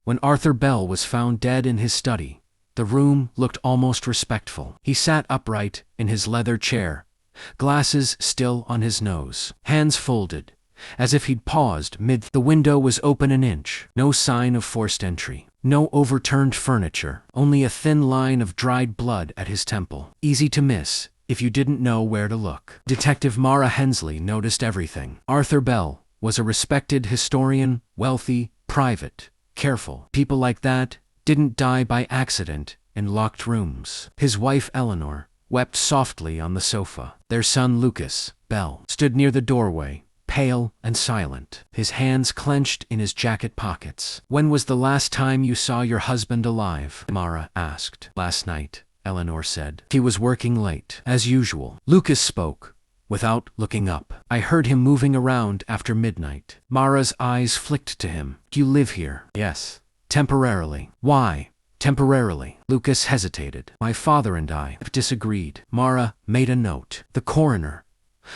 When Arthur Bell was found dead in his study, the room looked almost respectful. He sat upright in his leather chair, glasses still on his nose, hands folded, as if he'd paused mid. The window was open an inch, no sign of forced entry. No overturned furniture, only a thin line of dried blood at his temple. Easy to miss if you didn't know where to look. Detective Mara Hensley noticed everything. Arthur Bell was a respected historian, wealthy, private, careful. People like that didn't die by accident in locked rooms. His wife Eleanor wept softly on the sofa. Their son Lucas Bell stood near the doorway, pale and silent, his hands clenched in his jacket pockets. "When was the last time you saw your husband alive?" Mara asked. "Last night," Eleanor said. "He was working late, as usual." Lucas spoke, without looking up. "I heard him moving around after midnight." Mara's eyes flicked to him. "Do you live here?" "Yes. Temporarily." "Why temporarily?" Lucas hesitated. "My father and I have disagreed." Mara made a note. The coroner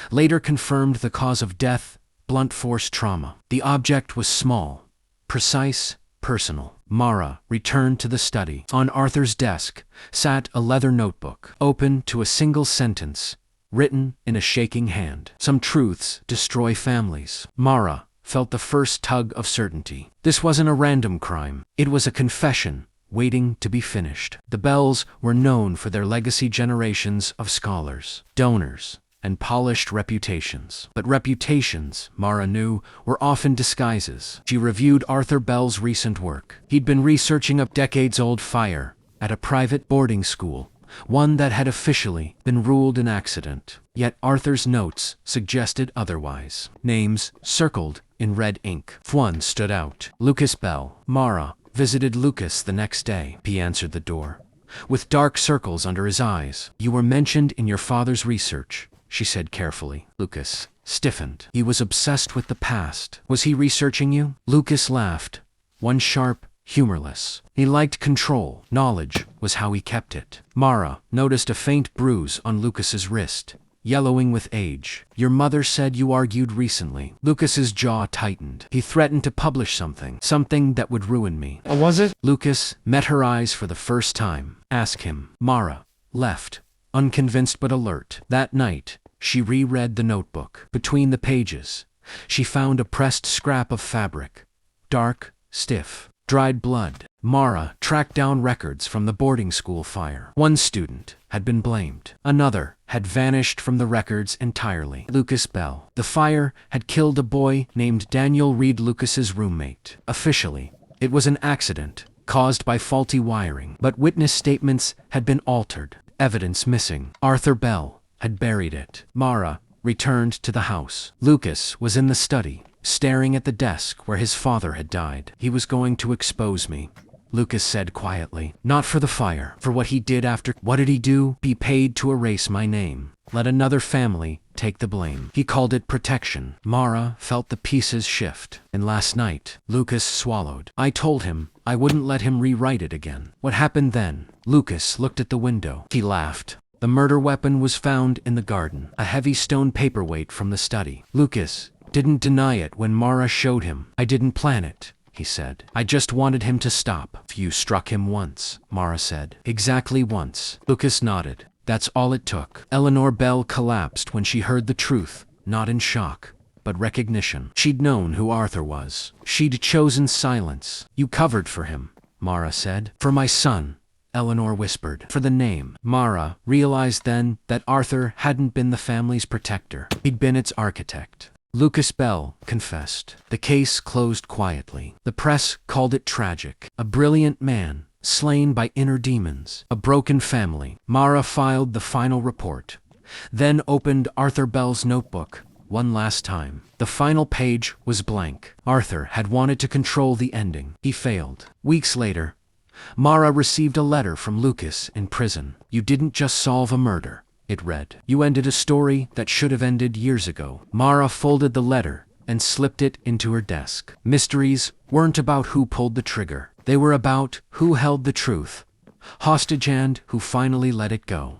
later confirmed the cause of death: blunt force trauma. The object was small, precise, personal. Mara returned to the study. On Arthur's desk sat a leather notebook, open to a single sentence, written in a shaking hand. "Some truths destroy families." Mara felt the first tug of certainty. This wasn't a random crime. It was a confession waiting to be finished. The Bells were known for their legacy: generations of scholars, donors, and polished reputations. But reputations, Mara knew, were often disguises. She reviewed Arthur Bell's recent work. He'd been researching a decades-old fire at a private boarding school, one that had officially been ruled an accident. Yet Arthur's notes suggested otherwise. Names circled in red ink. One stood out: Lucas Bell. Mara visited Lucas the next day. He answered the door, with dark circles under his eyes. "You were mentioned in your father's research," she said carefully. Lucas stiffened. He was obsessed with the past. "Was he researching you?" Lucas laughed, one sharp, humorless. He liked control. Knowledge was how he kept it. Mara noticed a faint bruise on Lucas's wrist, yellowing with age. "Your mother said you argued recently." Lucas's jaw tightened. "He threatened to publish something that would ruin me." Was it? Lucas met her eyes for the first time. "Ask him." Mara left, unconvinced but alert. That night, she reread the notebook. Between the pages, she found a pressed scrap of fabric, dark, stiff, dried blood. Mara tracked down records from the boarding school fire. One student had been blamed. Another had vanished from the records entirely. Lucas Bell. The fire had killed a boy named Daniel Reed, Lucas's roommate. Officially, it was an accident caused by faulty wiring, but witness statements had been altered. Evidence missing. Arthur Bell had buried it. Mara returned to the house. Lucas was in the study, staring at the desk where his father had died. "He was going to expose me," Lucas said quietly. "Not for the fire, for what he did after." "What did he do?" "Be paid to erase my name. Let another family take the blame. He called it protection." Mara felt the pieces shift. "And last night," Lucas swallowed, "I told him I wouldn't let him rewrite it again." "What happened then?" Lucas looked at the window. He laughed. "The murder weapon was found in the garden, a heavy stone paperweight from the study." Lucas didn't deny it when Mara showed him. "I didn't plan it," he said. "I just wanted him to stop." "You struck him once," Mara said. "Exactly once." Lucas nodded. "That's all it took." Eleanor Bell collapsed when she heard the truth, not in shock, but recognition. She'd known who Arthur was. She'd chosen silence. "You covered for him," Mara said. "For my son," Eleanor whispered. "For the name." Mara realized then that Arthur hadn't been the family's protector. He'd been its architect. Lucas Bell confessed. The case closed quietly. The press called it tragic. A brilliant man, slain by inner demons. A broken family. Mara filed the final report, then opened Arthur Bell's notebook one last time. The final page was blank. Arthur had wanted to control the ending. He failed. Weeks later, Mara received a letter from Lucas in prison. "You didn't just solve a murder," it read. "You ended a story that should have ended years ago." Mara folded the letter and slipped it into her desk. Mysteries weren't about who pulled the trigger. They were about who held the truth hostage and who finally let it go.